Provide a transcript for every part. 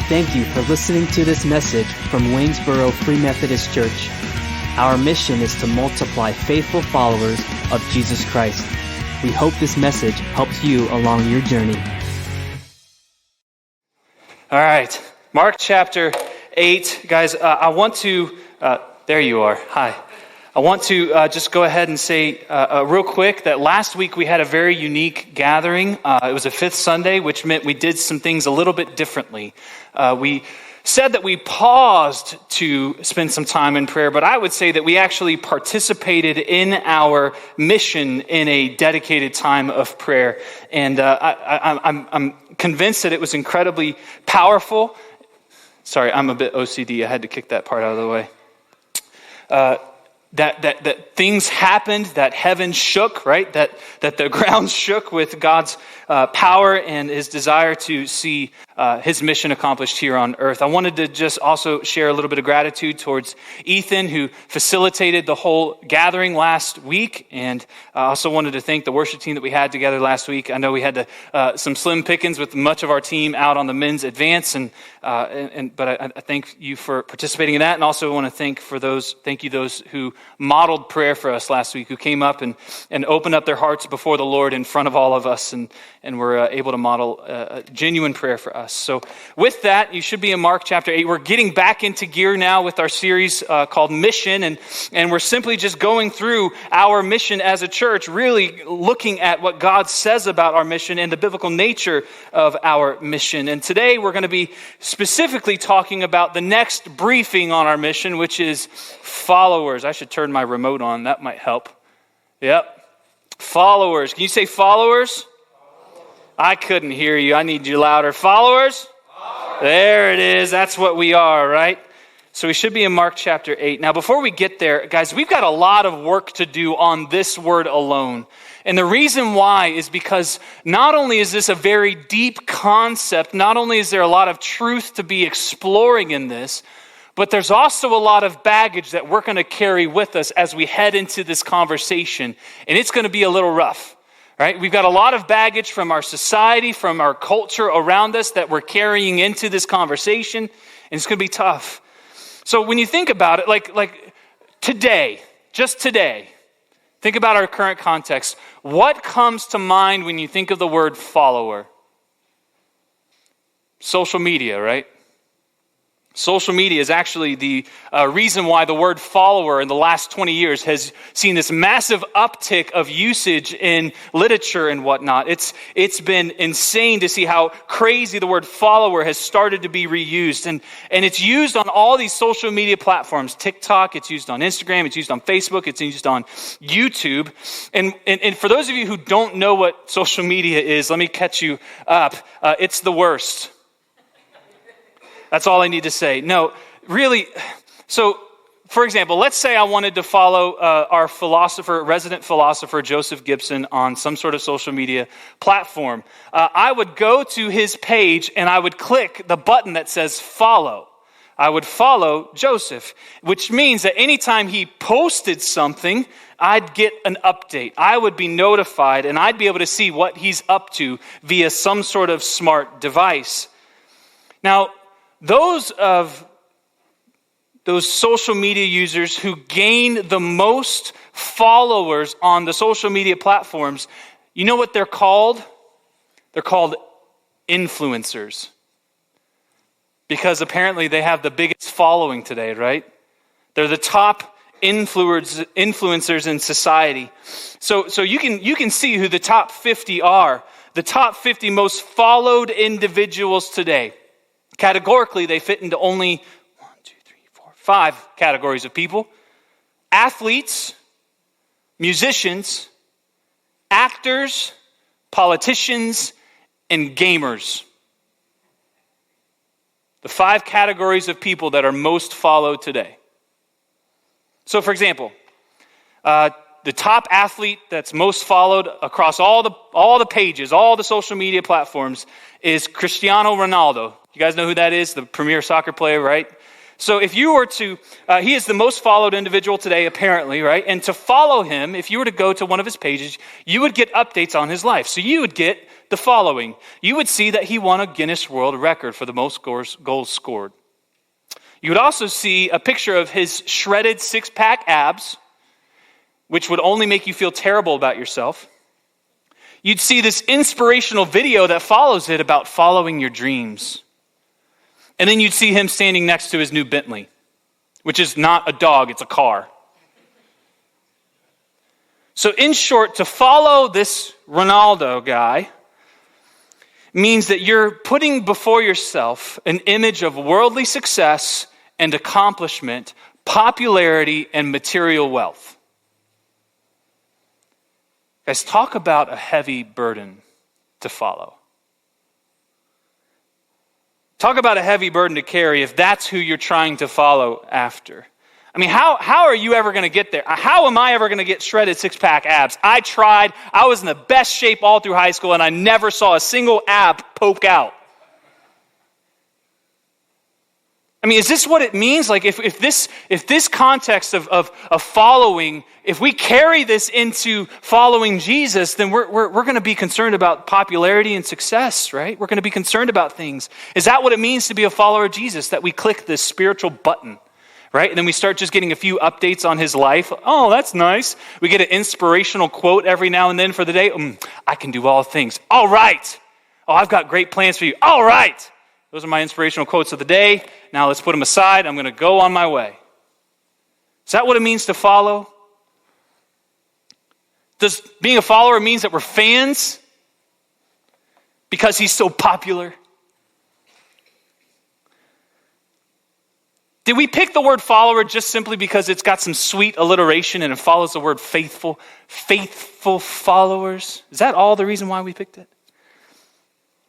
Thank you for listening to this message from Waynesboro Free Methodist Church. Our mission is to multiply faithful followers of Jesus Christ. We hope this message helps you along your journey. All right, Mark chapter 8. Guys, I want to, there you are, hi. I want to just go ahead and say real quick that last week we had a very unique gathering. It was a fifth Sunday, which meant we did some things a little bit differently. We said that we paused to spend some time in prayer, but I would say that we actually participated in our mission in a dedicated time of prayer. And I'm convinced that it was incredibly powerful. Sorry, I'm a bit OCD. I had to kick that part out of the way. That things happened, that heaven shook, right? That the ground shook with God's power and his desire to see his mission accomplished here on earth. I wanted to just also share a little bit of gratitude towards Ethan, who facilitated the whole gathering last week. And I also wanted to thank the worship team that we had together last week. I know we had some slim pickings with much of our team out on the men's advance, but I thank you for participating in that, and also want to thank you those who modeled prayer for us last week, who came up and opened up their hearts before the Lord in front of all of us, and were able to model a genuine prayer for us. So with that, you should be in Mark chapter 8. We're getting back into gear now with our series called Mission, and we're simply just going through our mission as a church, really looking at what God says about our mission and the biblical nature of our mission. And today we're going to be specifically talking about the next briefing on our mission, which is followers. I should turn my remote on. That might help. Yep. Followers. Can you say followers? I couldn't hear you. I need you louder. Followers? There it is. That's what we are, right? So we should be in Mark chapter 8. Now, before we get there, guys, we've got a lot of work to do on this word alone. And the reason why is because not only is this a very deep concept, not only is there a lot of truth to be exploring in this, but there's also a lot of baggage that we're going to carry with us as we head into this conversation. And it's going to be a little rough. Right? We've got a lot of baggage from our society, from our culture around us that we're carrying into this conversation, and it's going to be tough. So when you think about it, like today, just today, think about our current context. What comes to mind when you think of the word follower? Social media, right? Social media is actually the reason why the word follower in the last 20 years has seen this massive uptick of usage in literature and whatnot. It's been insane to see how crazy the word follower has started to be reused. And it's used on all these social media platforms. TikTok, it's used on Instagram, it's used on Facebook, it's used on YouTube. And for those of you who don't know what social media is, let me catch you up. It's the worst. That's all I need to say. No, really. So, for example, let's say I wanted to follow our resident philosopher, Joseph Gibson, on some sort of social media platform. I would go to his page and I would click the button that says follow. I would follow Joseph, which means that anytime he posted something, I'd get an update. I would be notified and I'd be able to see what he's up to via some sort of smart device. Now, those social media users who gain the most followers on the social media platforms, you know what they're called? They're called influencers. Because apparently they have the biggest following today, right? They're the top influencers in society. So you can see who the top 50 are. The top 50 most followed individuals today. Categorically, they fit into only 5 categories of people: athletes, musicians, actors, politicians, and gamers. The 5 categories of people that are most followed today. So, for example, the top athlete that's most followed across all the pages, all the social media platforms, is Cristiano Ronaldo. You guys know who that is? The premier soccer player, right? So if you were to, he is the most followed individual today, apparently, right? And to follow him, if you were to go to one of his pages, you would get updates on his life. So you would get the following, you would see that he won a Guinness World Record for the most goals scored. You would also see a picture of his shredded six-pack abs, which would only make you feel terrible about yourself. You'd see this inspirational video that follows it about following your dreams. And then you'd see him standing next to his new Bentley, which is not a dog, it's a car. So in short, to follow this Ronaldo guy means that you're putting before yourself an image of worldly success and accomplishment, popularity, and material wealth. Guys, talk about a heavy burden to follow. Talk about a heavy burden to carry if that's who you're trying to follow after. I mean, how are you ever going to get there? How am I ever going to get shredded six-pack abs? I tried. I was in the best shape all through high school, and I never saw a single ab poke out. I mean, is this what it means? Like, if this context of following, if we carry this into following Jesus, then we're going to be concerned about popularity and success, right? We're going to be concerned about things. Is that what it means to be a follower of Jesus? That we click this spiritual button, right? And then we start just getting a few updates on his life. Oh, that's nice. We get an inspirational quote every now and then for the day. I can do all things. All right. Oh, I've got great plans for you. All right. Those are my inspirational quotes of the day. Now let's put them aside. I'm going to go on my way. Is that what it means to follow? Does being a follower means that we're fans because he's so popular? Did we pick the word follower just simply because it's got some sweet alliteration and it follows the word faithful? Faithful followers? Is that all the reason why we picked it?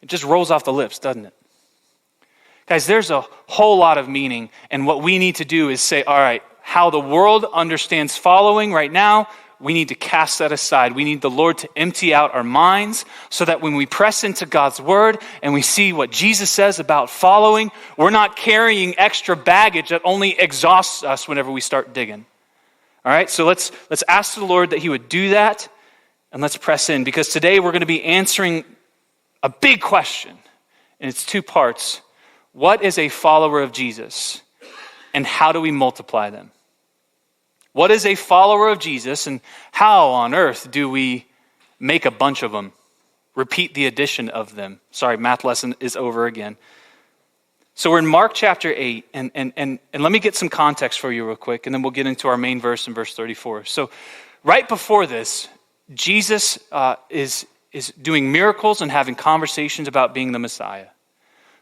It just rolls off the lips, doesn't it? Guys, there's a whole lot of meaning, and what we need to do is say, all right, how the world understands following right now, we need to cast that aside. We need the Lord to empty out our minds so that when we press into God's word and we see what Jesus says about following, we're not carrying extra baggage that only exhausts us whenever we start digging. All right, so let's ask the Lord that he would do that, and let's press in, because today we're going to be answering a big question, and it's two parts. What is a follower of Jesus, and how do we multiply them? What is a follower of Jesus, and how on earth do we make a bunch of them? Repeat the addition of them. Sorry, math lesson is over again. So we're in Mark chapter 8, and let me get some context for you real quick, and then we'll get into our main verse in verse 34. So right before this, Jesus is doing miracles and having conversations about being the Messiah.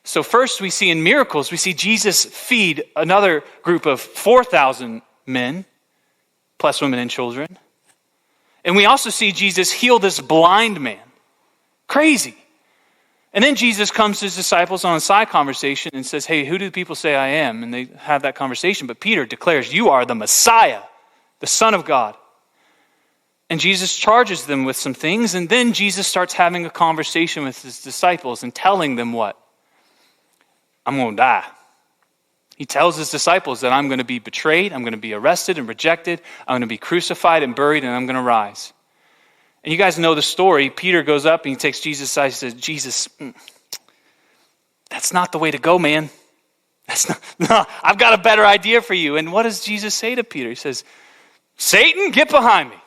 So first we see in miracles, we see Jesus feed another group of 4,000 men, plus women and children. And we also see Jesus heal this blind man. Crazy. And then Jesus comes to his disciples on a side conversation and says, hey, who do people say I am? And they have that conversation. But Peter declares, you are the Messiah, the Son of God. And Jesus charges them with some things. And then Jesus starts having a conversation with his disciples and telling them what? I'm going to die. He tells his disciples that I'm going to be betrayed, I'm going to be arrested and rejected, I'm going to be crucified and buried, and I'm going to rise. And you guys know the story. Peter goes up and he takes Jesus aside and says, Jesus, that's not the way to go, man. No, I've got a better idea for you. And what does Jesus say to Peter? He says, Satan, get behind me.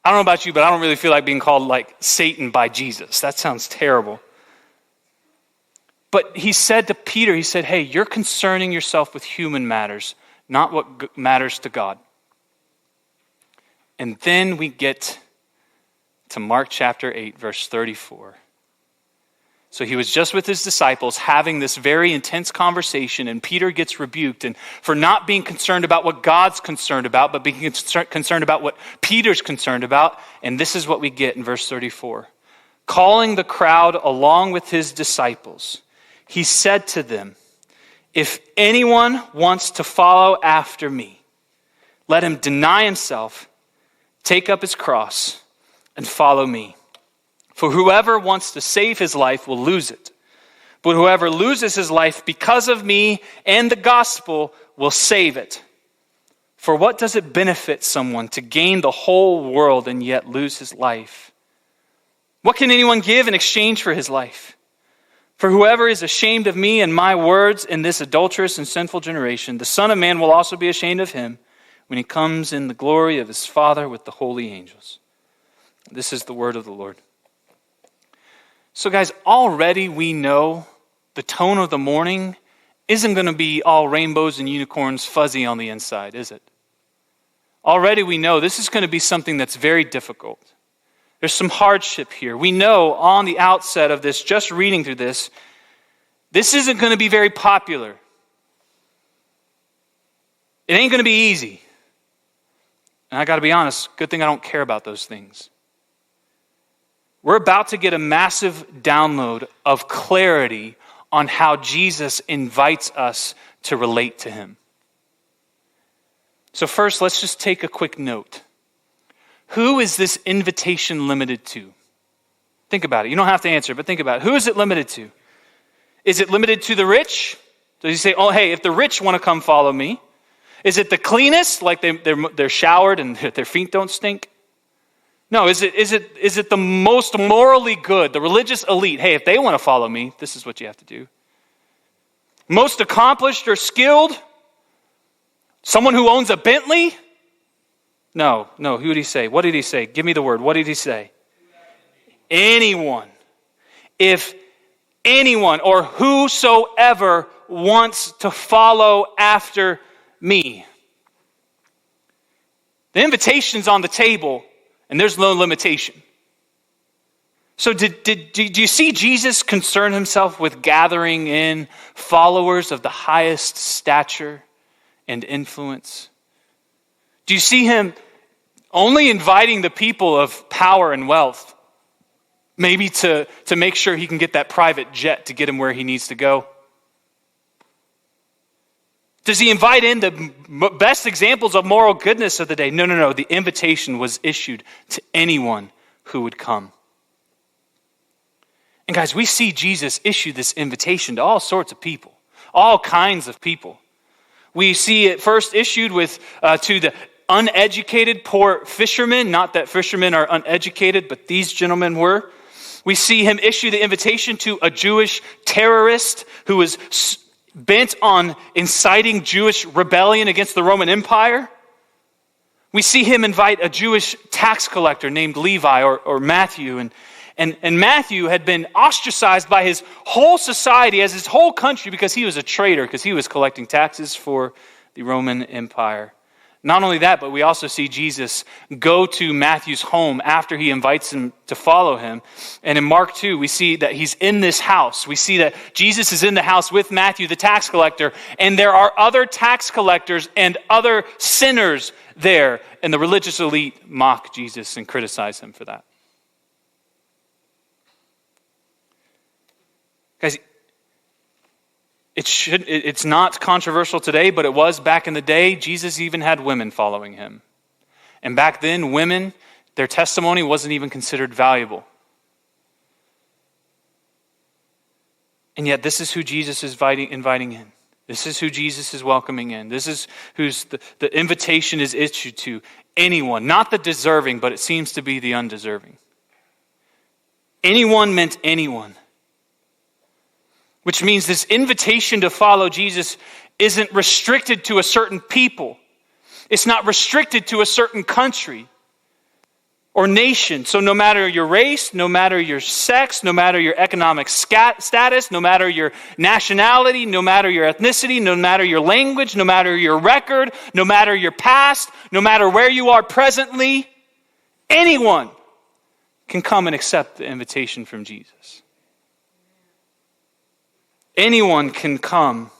I don't know about you, but I don't really feel like being called like Satan by Jesus. That sounds terrible. But he said to Peter, he said, hey, you're concerning yourself with human matters, not what matters to God. And then we get to Mark chapter 8, verse 34. So he was just with his disciples having this very intense conversation, and Peter gets rebuked and for not being concerned about what God's concerned about, but being concerned about what Peter's concerned about. And this is what we get in verse 34. Calling the crowd along with his disciples, he said to them, if anyone wants to follow after me, let him deny himself, take up his cross, and follow me. For whoever wants to save his life will lose it. But whoever loses his life because of me and the gospel will save it. For what does it benefit someone to gain the whole world and yet lose his life? What can anyone give in exchange for his life? For whoever is ashamed of me and my words in this adulterous and sinful generation, the Son of Man will also be ashamed of him when he comes in the glory of his Father with the holy angels. This is the word of the Lord. So guys, already we know the tone of the morning isn't going to be all rainbows and unicorns fuzzy on the inside, is it? Already we know this is going to be something that's very difficult. There's some hardship here. We know on the outset of this, just reading through this isn't going to be very popular. It ain't going to be easy. And I got to be honest, good thing I don't care about those things. We're about to get a massive download of clarity on how Jesus invites us to relate to him. So first, let's just take a quick note. Who is this invitation limited to? Think about it. You don't have to answer, but think about it. Who is it limited to? Is it limited to the rich? Does he say, oh, hey, if the rich want to come follow me? Is it the cleanest, like they're showered and their feet don't stink? No, is it the most morally good, the religious elite? Hey, if they want to follow me, this is what you have to do. Most accomplished or skilled? Someone who owns a Bentley? No, who did he say? What did he say? Give me the word. What did he say? Anyone. If anyone or whosoever wants to follow after me. The invitation's on the table, and there's no limitation. So do you see Jesus concern himself with gathering in followers of the highest stature and influence? Do you see him only inviting the people of power and wealth, maybe to make sure he can get that private jet to get him where he needs to go? Does he invite in the best examples of moral goodness of the day? No. The invitation was issued to anyone who would come. And guys, we see Jesus issue this invitation to all sorts of people, all kinds of people. We see it first issued to the uneducated poor fishermen. Not that fishermen are uneducated, but these gentlemen were. We see him issue the invitation to a Jewish terrorist who was bent on inciting Jewish rebellion against the Roman Empire. We see him invite a Jewish tax collector named Levi or Matthew. And Matthew had been ostracized by his whole society, as his whole country, because he was a traitor, because he was collecting taxes for the Roman Empire. Not only that, but we also see Jesus go to Matthew's home after he invites him to follow him. And in Mark 2, we see that he's in this house. We see that Jesus is in the house with Matthew, the tax collector, and there are other tax collectors and other sinners there. And the religious elite mock Jesus and criticize him for that. Guys, it's not controversial today, but it was back in the day. Jesus even had women following him. And back then, women, their testimony wasn't even considered valuable. And yet this is who Jesus is inviting in. This is who Jesus is welcoming in. This is who's the invitation is issued to anyone, not the deserving, but it seems to be the undeserving. Anyone meant anyone. Which means this invitation to follow Jesus isn't restricted to a certain people. It's not restricted to a certain country or nation. So no matter your race, no matter your sex, no matter your economic status, no matter your nationality, no matter your ethnicity, no matter your language, no matter your record, no matter your past, no matter where you are presently, anyone can come and accept the invitation from Jesus. Anyone can come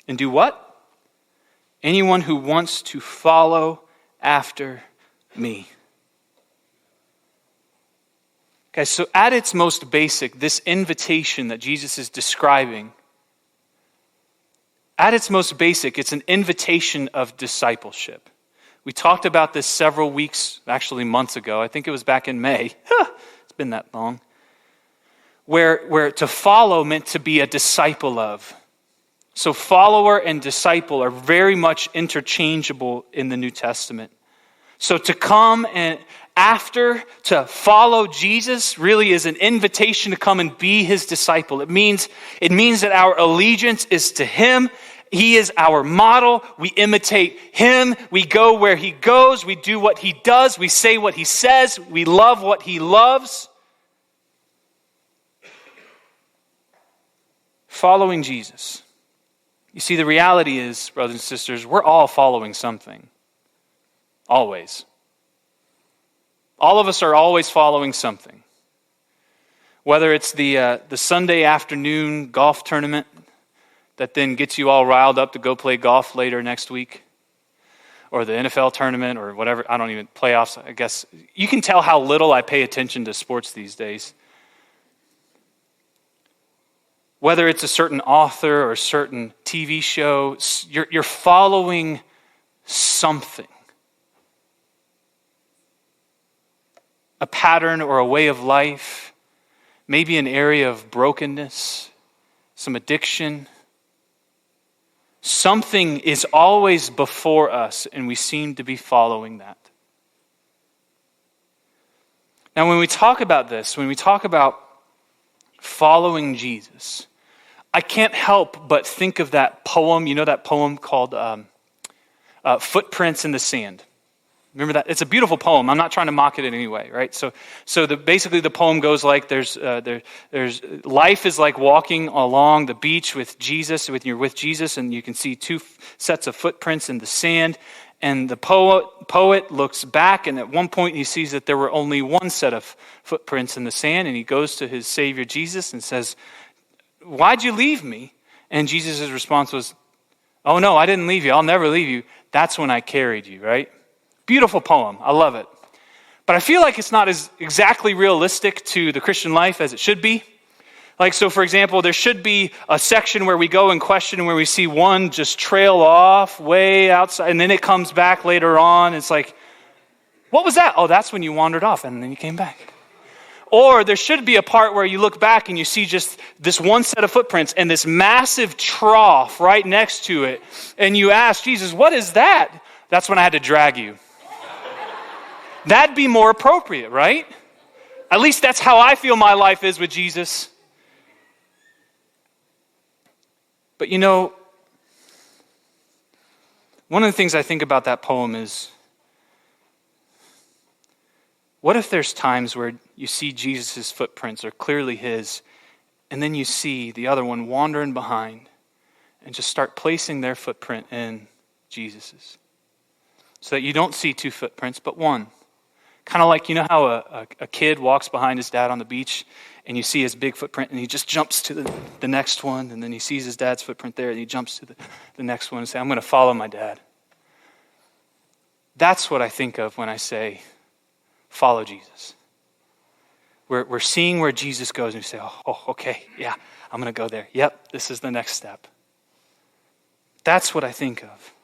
and do what? Anyone who wants to follow after me. Guys, so at its most basic, this invitation that Jesus is describing, at its most basic, it's an invitation of discipleship. We talked about this several weeks, actually months ago. I think it was back in May. It's been that long. Where to follow meant to be a disciple of. So follower and disciple are very much interchangeable in the New Testament. So to come and after, to follow Jesus, really is an invitation to come and be his disciple. It means that our allegiance is to him. He is our model. We imitate him. We go where he goes. We do what he does. We say what he says. We love what he loves. Following Jesus. You see, the reality is, brothers and sisters, we're all following something. Always. All of us are always following something. Whether it's the Sunday afternoon golf tournament that then gets you all riled up to go play golf later next week, or the NFL tournament, or whatever, I don't even, playoffs, I guess. You can tell how little I pay attention to sports these days. Whether it's a certain author or a certain TV show, you're following something. A pattern or a way of life, maybe an area of brokenness, some addiction. Something is always before us, and we seem to be following that. Now, when we talk about this, when we talk about following Jesus, I can't help but think of that poem. You know that poem called Footprints in the Sand? Remember that? It's a beautiful poem. I'm not trying to mock it in any way, right? So basically the poem goes like there's life is like walking along the beach with Jesus, you're with Jesus, and you can see two sets of footprints in the sand. And the poet looks back, and at one point he sees that there were only one set of footprints in the sand, and he goes to his Savior Jesus and says, "Why'd you leave me?" And Jesus' response was, "Oh no, I didn't leave you. I'll never leave you. That's when I carried you," right? Beautiful poem. I love it. But I feel like it's not as exactly realistic to the Christian life as it should be. Like, so for example, there should be a section where we go and question, where we see one just trail off way outside, and then it comes back later on. It's like, what was that? Oh, that's when you wandered off, and then you came back. Or there should be a part where you look back and you see just this one set of footprints and this massive trough right next to it. And you ask Jesus, what is that? That's when I had to drag you. That'd be more appropriate, right? At least that's how I feel my life is with Jesus. But you know, one of the things I think about that poem is, what if there's times where you see Jesus' footprints are clearly his, and then you see the other one wandering behind and just start placing their footprint in Jesus's, so that you don't see two footprints, but one. Kind of like, you know how a kid walks behind his dad on the beach and you see his big footprint and he just jumps to the next one, and then he sees his dad's footprint there and he jumps to the next one and says, I'm going to follow my dad. That's what I think of when I say follow Jesus. We're seeing where Jesus goes and we say, oh, okay, yeah, I'm going to go there. Yep, this is the next step. That's what I think of.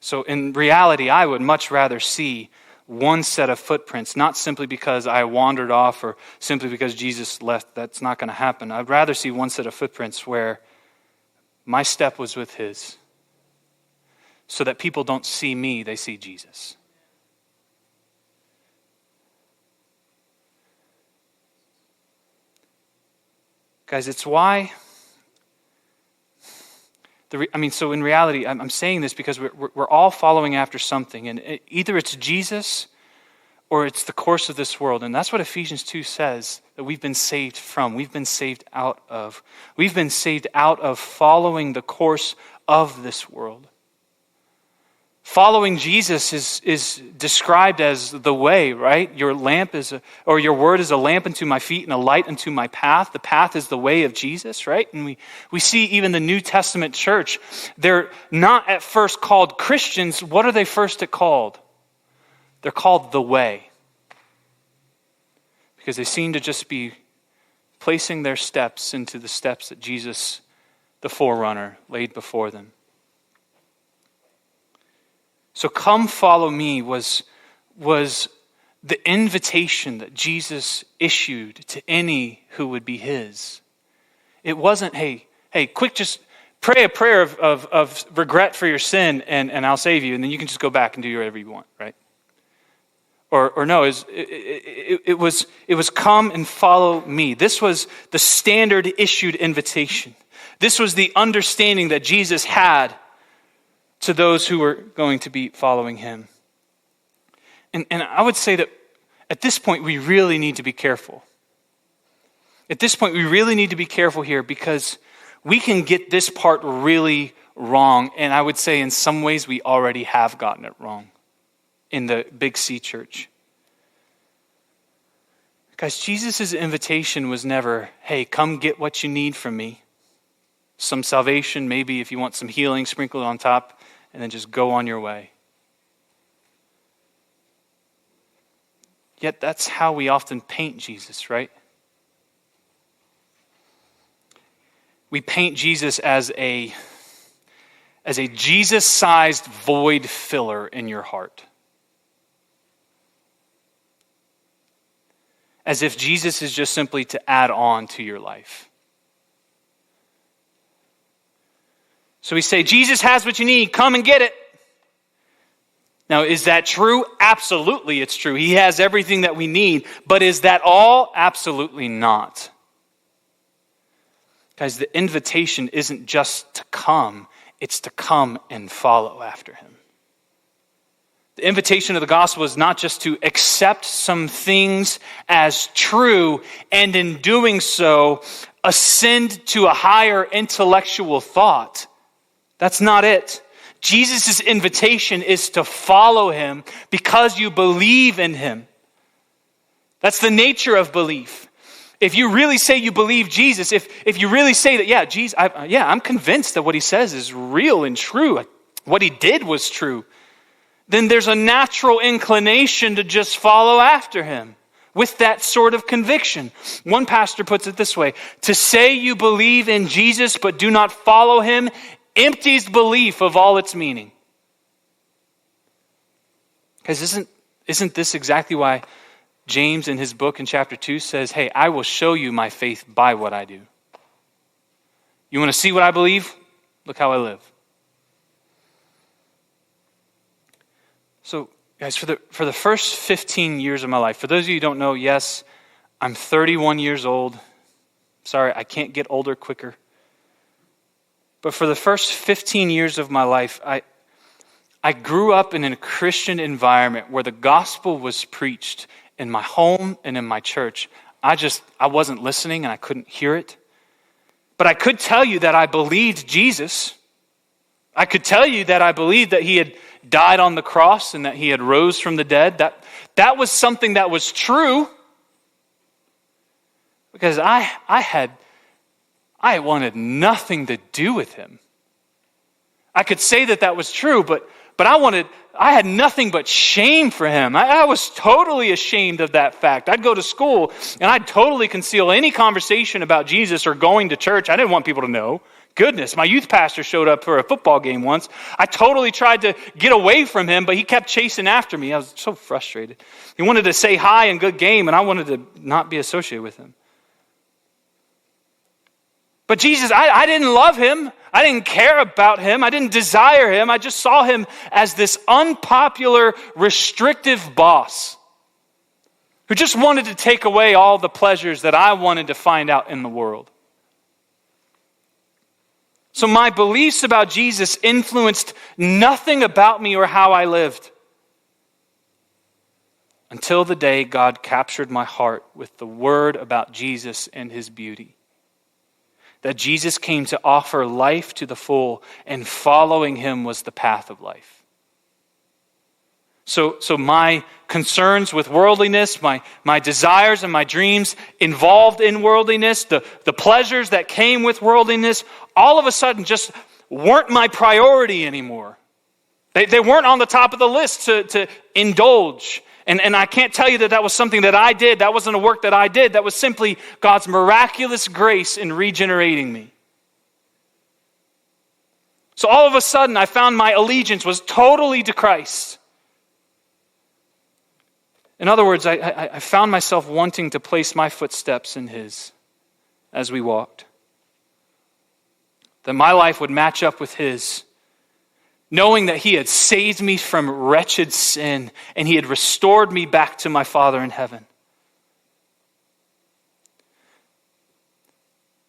So in reality, I would much rather see one set of footprints, not simply because I wandered off or simply because Jesus left. That's not going to happen. I'd rather see one set of footprints where my step was with his, so that people don't see me, they see Jesus. Guys, it's why... So in reality, I'm saying this because we're all following after something, and either it's Jesus or it's the course of this world, and that's what Ephesians 2 says that we've been saved from. We've been saved out of. We've been saved out of following the course of this world. Following Jesus is described as the way, right? Your word is a lamp unto my feet and a light unto my path. The path is the way of Jesus, right? And we see even the New Testament church, they're not at first called Christians. What are they first called? They're called the way. Because they seem to just be placing their steps into the steps that Jesus, the forerunner, laid before them. So come follow me was the invitation that Jesus issued to any who would be his. It wasn't, hey, quick, just Pray a prayer of regret for your sin and I'll save you, and then you can just go back and do whatever you want, right? Or no, it was come and follow me. This was the standard issued invitation. This was the understanding that Jesus had to those who were going to be following him. And I would say that at this point, we really need to be careful. At this point, we really need to be careful here because we can get this part really wrong. And I would say in some ways, we already have gotten it wrong in the Big C church. Guys, Jesus' invitation was never, hey, come get what you need from me. Some salvation, maybe if you want some healing sprinkled on top, and then just go on your way. Yet that's how we often paint Jesus, right? We paint Jesus as a Jesus-sized void filler in your heart. As if Jesus is just simply to add on to your life. So we say, Jesus has what you need, come and get it. Now, is that true? Absolutely, it's true. He has everything that we need. But is that all? Absolutely not. Guys, the invitation isn't just to come, it's to come and follow after him. The invitation of the gospel is not just to accept some things as true and in doing so, ascend to a higher intellectual thought. That's not it. Jesus' invitation is to follow him because you believe in him. That's the nature of belief. If you really say you believe Jesus, if you really say that, I'm convinced that what he says is real and true, what he did was true, then there's a natural inclination to just follow after him with that sort of conviction. One pastor puts it this way: to say you believe in Jesus but do not follow him empties belief of all its meaning. Because isn't this exactly why James in his book in chapter 2 says, hey, I will show you my faith by what I do. You want to see what I believe? Look how I live. So, guys, for the first 15 years of my life, for those of you who don't know, yes, I'm 31 years old. Sorry, I can't get older quicker. But for the first 15 years of my life, I grew up in a Christian environment where the gospel was preached in my home and in my church. I wasn't listening and I couldn't hear it. But I could tell you that I believed Jesus. I could tell you that I believed that he had died on the cross and that he had rose from the dead. That was something that was true. Because I wanted nothing to do with him. I could say that was true, but I had nothing but shame for him. I was totally ashamed of that fact. I'd go to school and I'd totally conceal any conversation about Jesus or going to church. I didn't want people to know. Goodness, my youth pastor showed up for a football game once. I totally tried to get away from him, but he kept chasing after me. I was so frustrated. He wanted to say hi and good game, and I wanted to not be associated with him. But Jesus, I didn't love him. I didn't care about him. I didn't desire him. I just saw him as this unpopular, restrictive boss who just wanted to take away all the pleasures that I wanted to find out in the world. So my beliefs about Jesus influenced nothing about me or how I lived until the day God captured my heart with the word about Jesus and his beauty. That Jesus came to offer life to the full, and following him was the path of life. So my concerns with worldliness, my desires and my dreams involved in worldliness, the pleasures that came with worldliness, all of a sudden just weren't my priority anymore. They weren't on the top of the list to indulge. And I can't tell you that was something that I did. That wasn't a work that I did. That was simply God's miraculous grace in regenerating me. So all of a sudden, I found my allegiance was totally to Christ. In other words, I found myself wanting to place my footsteps in his as we walked. that my life would match up with his, knowing that he had saved me from wretched sin and he had restored me back to my Father in heaven.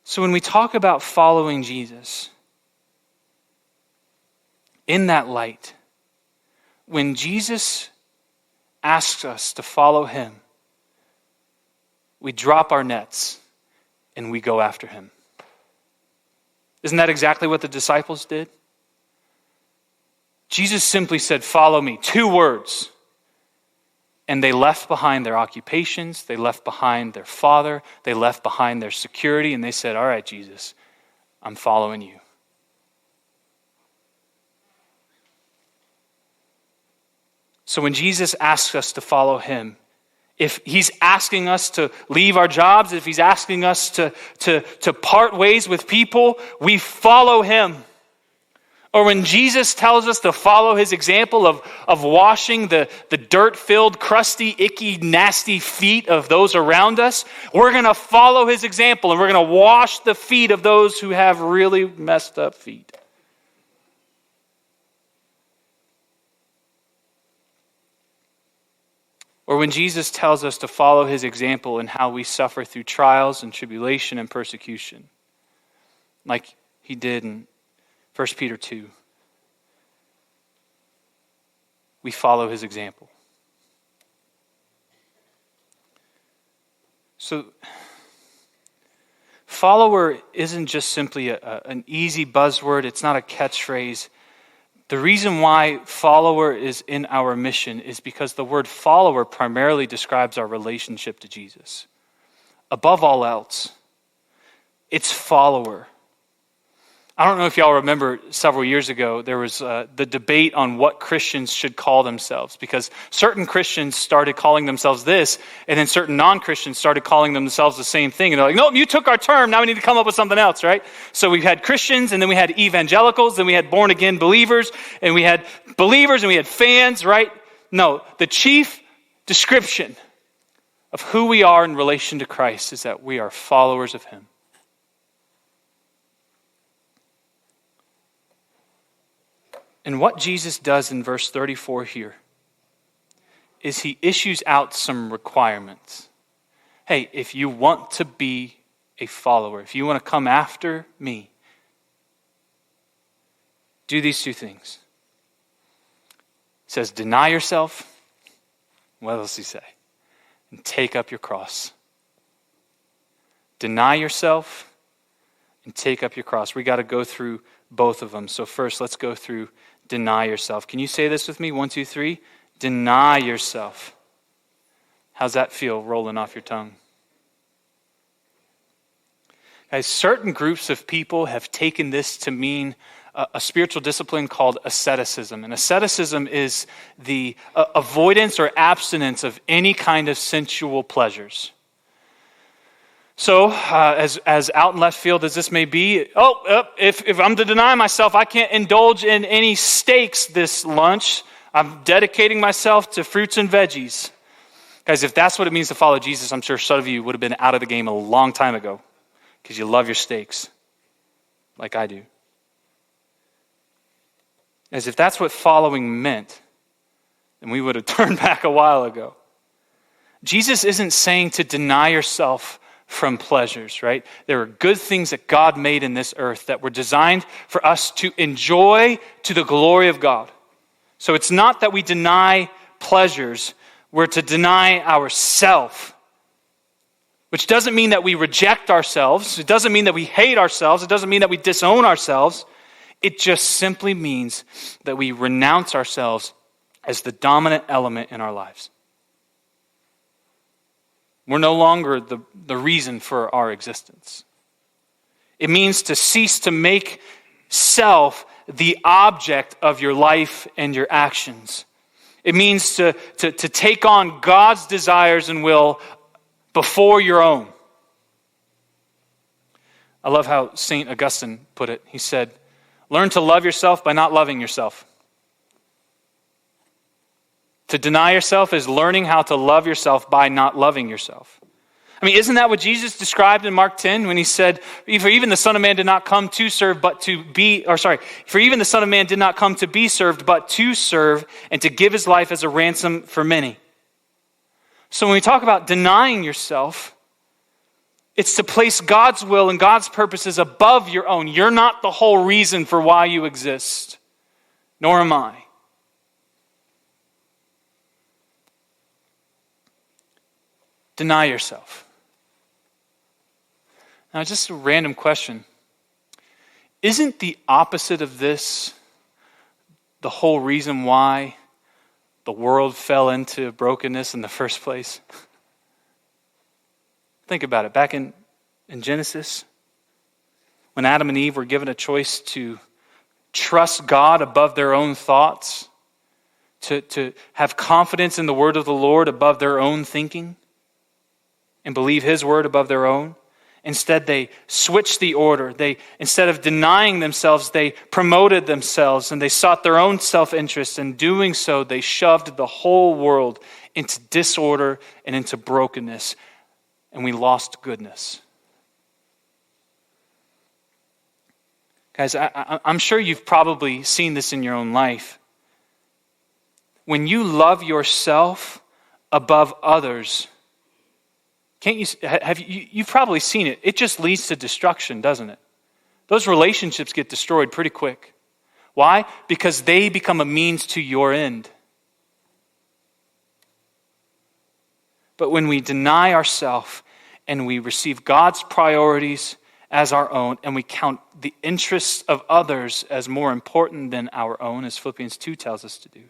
So when we talk about following Jesus, in that light, when Jesus asks us to follow him, we drop our nets and we go after him. Isn't that exactly what the disciples did? Jesus simply said, "Follow me." 2 words. And they left behind their occupations, they left behind their father, they left behind their security, and they said, "All right, Jesus, I'm following you." So when Jesus asks us to follow him, if he's asking us to leave our jobs, if he's asking us to part ways with people, we follow him. Or when Jesus tells us to follow his example of washing the dirt-filled, crusty, icky, nasty feet of those around us, we're going to follow his example and we're going to wash the feet of those who have really messed up feet. Or when Jesus tells us to follow his example in how we suffer through trials and tribulation and persecution, like he did in 1 Peter 2, we follow his example. So, follower isn't just simply an easy buzzword. It's not a catchphrase. The reason why follower is in our mission is because the word follower primarily describes our relationship to Jesus. Above all else, it's follower. I don't know if y'all remember several years ago, there was the debate on what Christians should call themselves, because certain Christians started calling themselves this, and then certain non-Christians started calling themselves the same thing. And they're like, "Nope, you took our term, now we need to come up with something else," right? So we had Christians, and then we had evangelicals, then we had born-again believers, and we had believers, and we had fans, right? No, the chief description of who we are in relation to Christ is that we are followers of him. And what Jesus does in verse 34 here is he issues out some requirements. Hey, if you want to be a follower, if you want to come after me, do these 2 things. He says, deny yourself. What else does he say? And take up your cross. Deny yourself and take up your cross. We got to go through both of them. So first, let's go through deny yourself. Can you say this with me? 1, 2, 3. Deny yourself. How's that feel rolling off your tongue? Guys, certain groups of people have taken this to mean a spiritual discipline called asceticism. And asceticism is the avoidance or abstinence of any kind of sensual pleasures. So, as out in left field as this may be, if I'm to deny myself, I can't indulge in any steaks this lunch. I'm dedicating myself to fruits and veggies. Guys, if that's what it means to follow Jesus, I'm sure some of you would have been out of the game a long time ago because you love your steaks like I do. As if that's what following meant, then we would have turned back a while ago. Jesus isn't saying to deny yourself from pleasures, right? There are good things that God made in this earth that were designed for us to enjoy to the glory of God. So it's not that we deny pleasures, we're to deny ourselves, which doesn't mean that we reject ourselves. It doesn't mean that we hate ourselves. It doesn't mean that we disown ourselves. It just simply means that we renounce ourselves as the dominant element in our lives. We're no longer the reason for our existence. It means to cease to make self the object of your life and your actions. It means to take on God's desires and will before your own. I love how St. Augustine put it. He said, "Learn to love yourself by not loving yourself." To deny yourself is learning how to love yourself by not loving yourself. I mean, isn't that what Jesus described in Mark 10 when he said, for even the Son of Man did not come to serve, but to be, for even the Son of Man did not come to be served, but to serve and to give his life as a ransom for many. So when we talk about denying yourself, it's to place God's will and God's purposes above your own. You're not the whole reason for why you exist, nor am I. Deny yourself. Now, just a random question. Isn't the opposite of this the whole reason why the world fell into brokenness in the first place? Think about it. Back in Genesis, when Adam and Eve were given a choice to trust God above their own thoughts, to have confidence in the word of the Lord above their own thinking, and believe his word above their own, instead they switched the order. Instead of denying themselves, they promoted themselves and they sought their own self-interest. In doing so, they shoved the whole world into disorder and into brokenness. And we lost goodness. Guys, I'm sure you've probably seen this in your own life. When you love yourself above others, you've probably seen it. It just leads to destruction, doesn't it? Those relationships get destroyed pretty quick. Why? Because they become a means to your end. But when we deny ourselves and we receive God's priorities as our own, and we count the interests of others as more important than our own, as Philippians 2 tells us to do.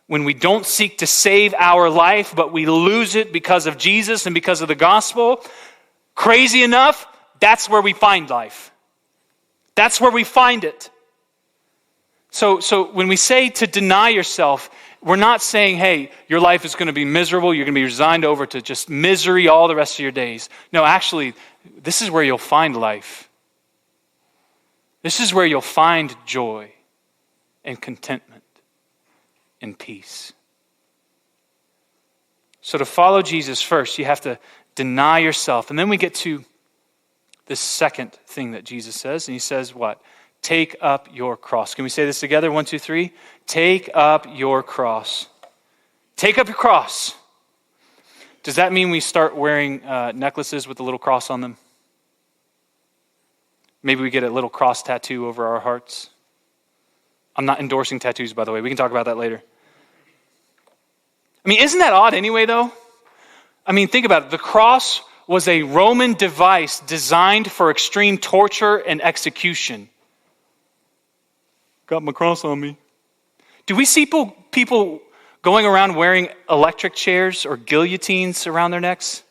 When we don't seek to save our life, but we lose it because of Jesus and because of the gospel, crazy enough, that's where we find life. That's where we find it. So when we say to deny yourself, we're not saying, hey, your life is going to be miserable, you're going to be resigned over to just misery all the rest of your days. No, actually, this is where you'll find life. This is where you'll find joy and contentment and peace. So to follow Jesus first, you have to deny yourself. And then we get to the second thing that Jesus says, and he says what? Take up your cross. Can we say this together? 1, 2, 3. Take up your cross. Take up your cross. Does that mean we start wearing necklaces with a little cross on them? Maybe we get a little cross tattoo over our hearts. I'm not endorsing tattoos, by the way. We can talk about that later. I mean, isn't that odd anyway, though? I mean, think about it. The cross was a Roman device designed for extreme torture and execution. Got my cross on me. Do we see people going around wearing electric chairs or guillotines around their necks?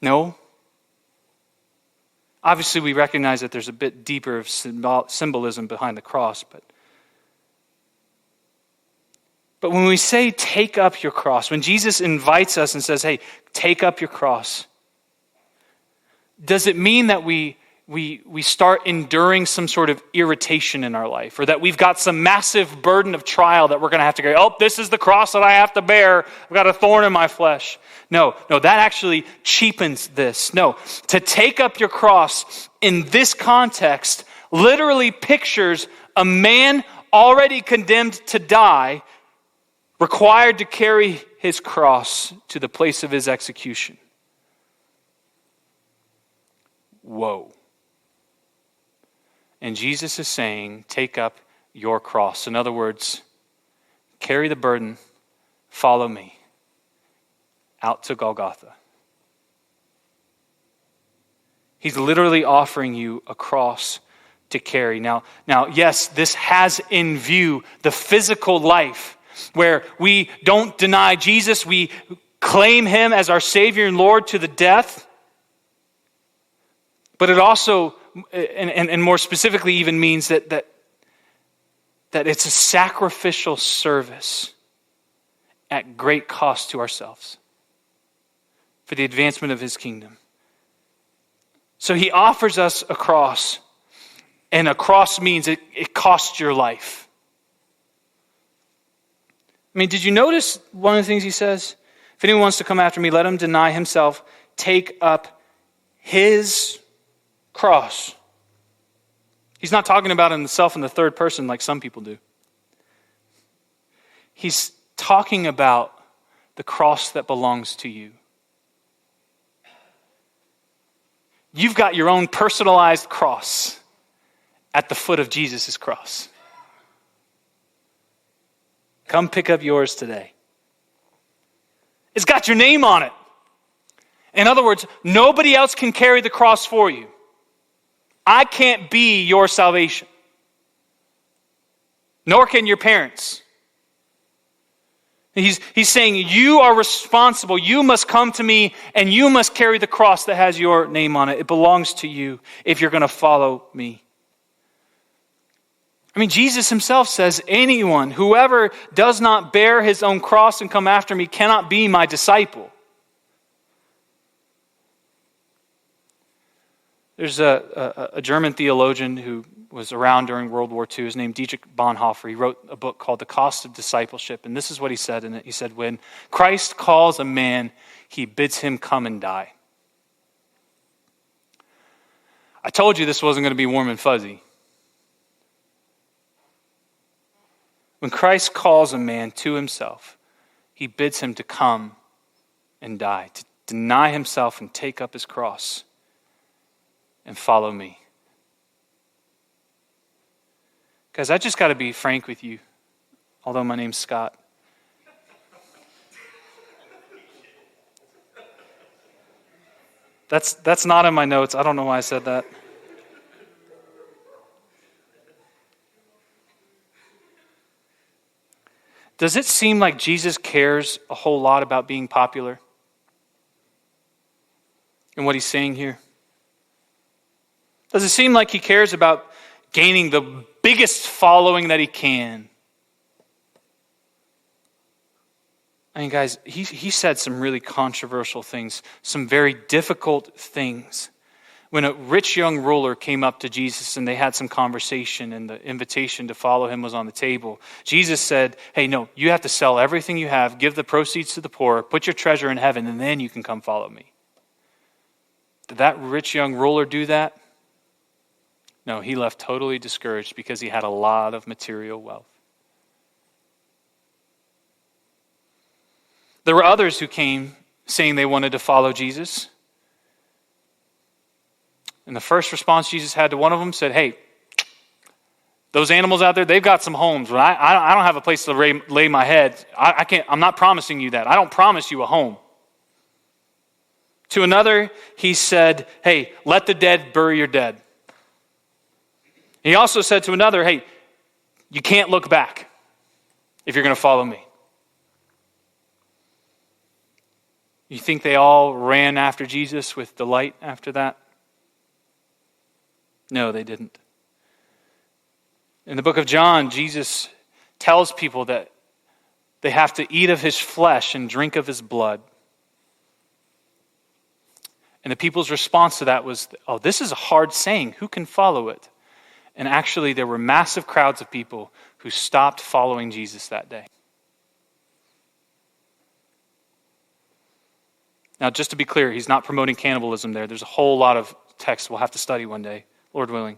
No. Obviously, we recognize that there's a bit deeper of symbolism behind the cross, but when we say take up your cross, when Jesus invites us and says, hey, take up your cross, does it mean that we start enduring some sort of irritation in our life, or that we've got some massive burden of trial that we're going to have to go, oh, this is the cross that I have to bear. I've got a thorn in my flesh. No, that actually cheapens this. No, to take up your cross in this context literally pictures a man already condemned to die, required to carry his cross to the place of his execution. Whoa. And Jesus is saying, take up your cross. In other words, carry the burden, follow me out to Golgotha. He's literally offering you a cross to carry. Now, yes, this has in view the physical life where we don't deny Jesus, we claim him as our Savior and Lord to the death. But it also, and more specifically even means that it's a sacrificial service at great cost to ourselves for the advancement of his kingdom. So he offers us a cross, and a cross means it costs your life. I mean, did you notice one of the things he says? If anyone wants to come after me, let him deny himself, take up his cross. He's not talking about himself in the third person like some people do. He's talking about the cross that belongs to you. You've got your own personalized cross at the foot of Jesus' cross. Come pick up yours today. It's got your name on it. In other words, nobody else can carry the cross for you. I can't be your salvation. Nor can your parents. He's saying you are responsible. You must come to me and you must carry the cross that has your name on it. It belongs to you if you're going to follow me. I mean, Jesus himself says, anyone, whoever does not bear his own cross and come after me cannot be my disciple. There's a German theologian who was around during World War II. His name Dietrich Bonhoeffer. He wrote a book called The Cost of Discipleship. And this is what he said in it. He said, when Christ calls a man, he bids him come and die. I told you this wasn't going to be warm and fuzzy. When Christ calls a man to himself, he bids him to come and die, to deny himself and take up his cross and follow me. Guys, I just got to be frank with you, although my name's Scott. That's not in my notes. I don't know why I said that. Does it seem like Jesus cares a whole lot about being popular in what he's saying here? Does it seem like he cares about gaining the biggest following that he can? I mean, guys, he said some really controversial things, some very difficult things. When a rich young ruler came up to Jesus and they had some conversation and the invitation to follow him was on the table, Jesus said, hey, no, you have to sell everything you have, give the proceeds to the poor, put your treasure in heaven, and then you can come follow me. Did that rich young ruler do that? No, he left totally discouraged because he had a lot of material wealth. There were others who came saying they wanted to follow Jesus. And the first response Jesus had to one of them said, hey, those animals out there, they've got some homes. But I don't have a place to lay my head. I'm not promising you that. I don't promise you a home. To another, he said, hey, let the dead bury your dead. He also said to another, hey, you can't look back if you're going to follow me. You think they all ran after Jesus with delight after that? No, they didn't. In the book of John, Jesus tells people that they have to eat of his flesh and drink of his blood. And the people's response to that was, oh, this is a hard saying. Who can follow it? And actually, there were massive crowds of people who stopped following Jesus that day. Now, just to be clear, he's not promoting cannibalism there. There's a whole lot of text we'll have to study one day, Lord willing.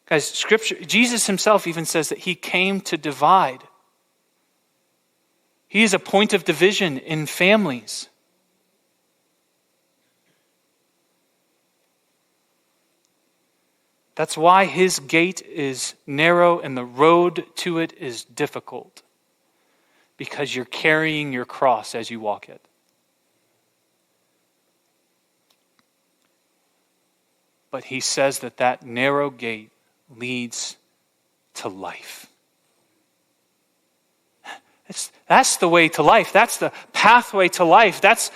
Guys, Scripture, Jesus himself even says that he came to divide. He is a point of division in families. That's why his gate is narrow and the road to it is difficult. Because you're carrying your cross as you walk it. But he says that narrow gate leads to life. That's the way to life. That's the pathway to life. That's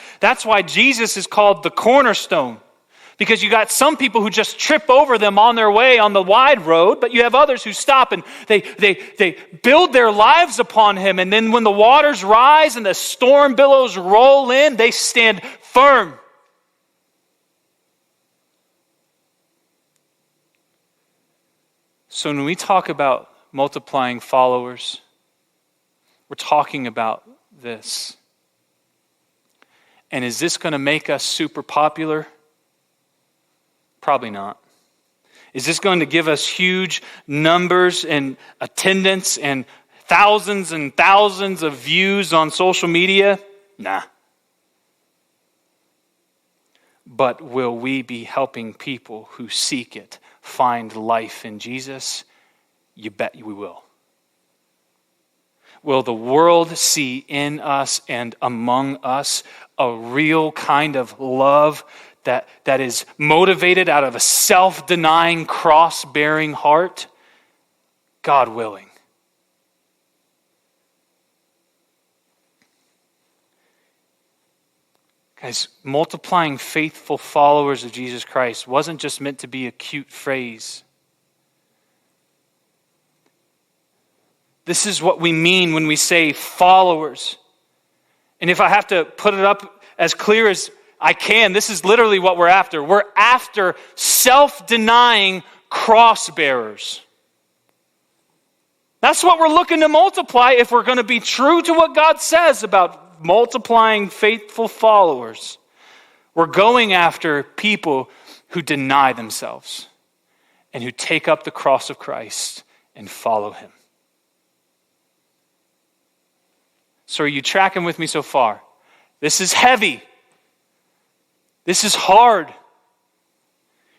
why Jesus is called the cornerstone. Because you got some people who just trip over them on their way on the wide road, but you have others who stop and they build their lives upon him. And then when the waters rise and the storm billows roll in, they stand firm. So when we talk about multiplying followers, we're talking about this. And is this going to make us super popular? Probably not. Is this going to give us huge numbers and attendance and thousands of views on social media? Nah. But will we be helping people who seek it find life in Jesus? You bet we will. Will the world see in us and among us a real kind of love that is motivated out of a self-denying, cross-bearing heart? God willing. Guys, multiplying faithful followers of Jesus Christ wasn't just meant to be a cute phrase. This is what we mean when we say followers. And if I have to put it up as clear as I can, this is literally what we're after. We're after self-denying cross bearers. That's what we're looking to multiply if we're going to be true to what God says about multiplying faithful followers. We're going after people who deny themselves and who take up the cross of Christ and follow him. So are you tracking with me so far? This is heavy. This is hard.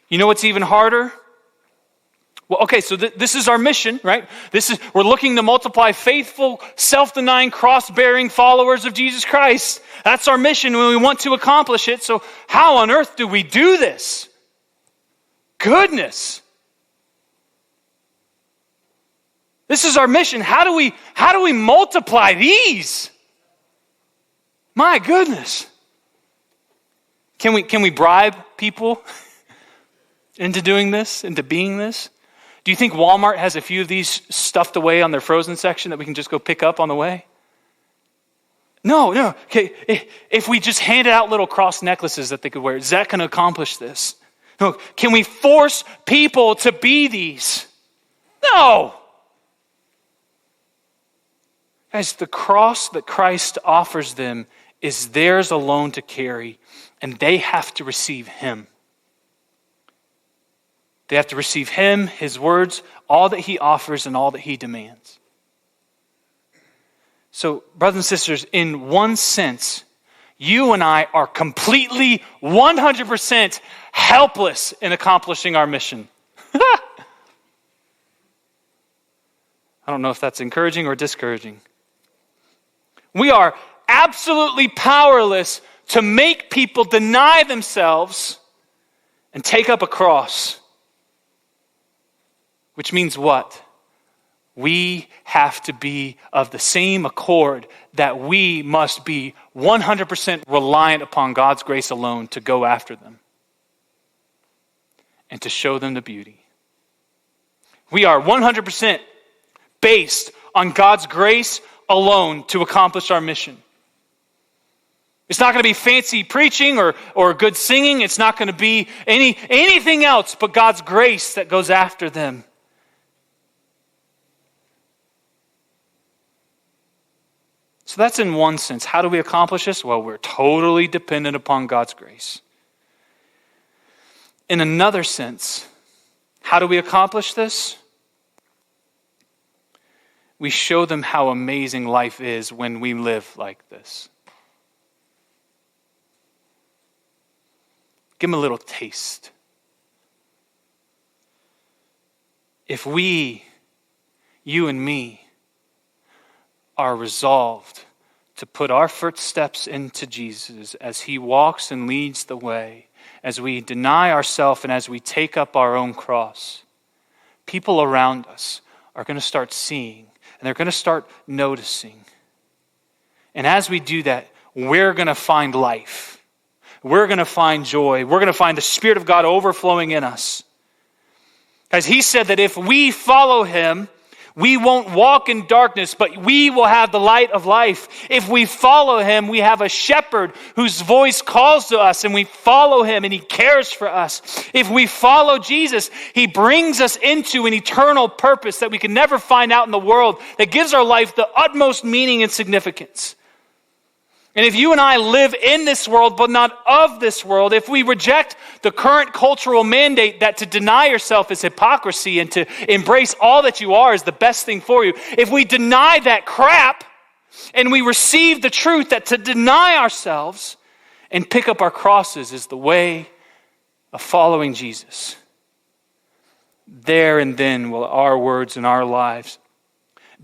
You know what's even harder? Well, okay, so this is our mission, right? We're looking to multiply faithful, self-denying, cross-bearing followers of Jesus Christ. That's our mission when we want to accomplish it. So how on earth do we do this? Goodness. This is our mission. How do we multiply these? My goodness. Can we bribe people into doing this, into being this? Do you think Walmart has a few of these stuffed away on their frozen section that we can just go pick up on the way? No. Okay, if we just handed out little cross necklaces that they could wear, is that going to accomplish this? No. Can we force people to be these? No. Guys, the cross that Christ offers them is theirs alone to carry, and they have to receive him. They have to receive him, his words, all that he offers and all that he demands. So, brothers and sisters, in one sense, you and I are completely 100% helpless in accomplishing our mission. I don't know if that's encouraging or discouraging. We are absolutely powerless to make people deny themselves and take up a cross. Which means what? We have to be of the same accord that we must be 100% reliant upon God's grace alone to go after them and to show them the beauty. We are 100% based on God's grace alone to accomplish our mission. It's not going to be fancy preaching or good singing. It's not going to be anything else but God's grace that goes after them. So that's in one sense. How do we accomplish this? Well, we're totally dependent upon God's grace. In another sense, how do we accomplish this? We show them how amazing life is when we live like this. Give them a little taste. If we, you and me, are resolved to put our footsteps into Jesus as he walks and leads the way, as we deny ourselves and as we take up our own cross, people around us are going to start seeing and they're going to start noticing. And as we do that, we're going to find life. We're going to find joy. We're going to find the Spirit of God overflowing in us. Guys, he said that if we follow him, we won't walk in darkness, but we will have the light of life. If we follow him, we have a shepherd whose voice calls to us, and we follow him, and he cares for us. If we follow Jesus, he brings us into an eternal purpose that we can never find out in the world, that gives our life the utmost meaning and significance. And if you and I live in this world but not of this world, if we reject the current cultural mandate that to deny yourself is hypocrisy and to embrace all that you are is the best thing for you, if we deny that crap and we receive the truth that to deny ourselves and pick up our crosses is the way of following Jesus, there and then will our words and our lives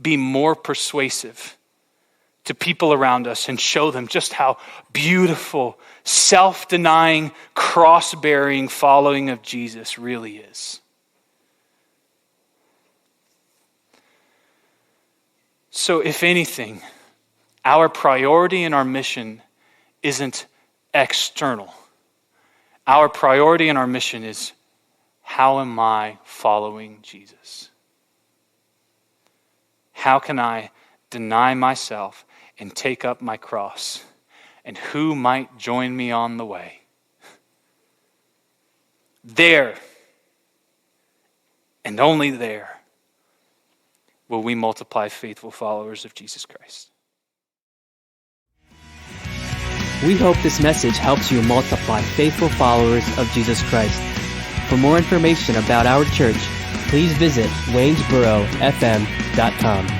be more persuasive to people around us and show them just how beautiful, self-denying, cross-bearing following of Jesus really is. So if anything, our priority and our mission isn't external. Our priority and our mission is, how am I following Jesus? How can I deny myself and take up my cross? And who might join me on the way? There, and only there, will we multiply faithful followers of Jesus Christ. We hope this message helps you multiply faithful followers of Jesus Christ. For more information about our church, please visit waynesborofm.com.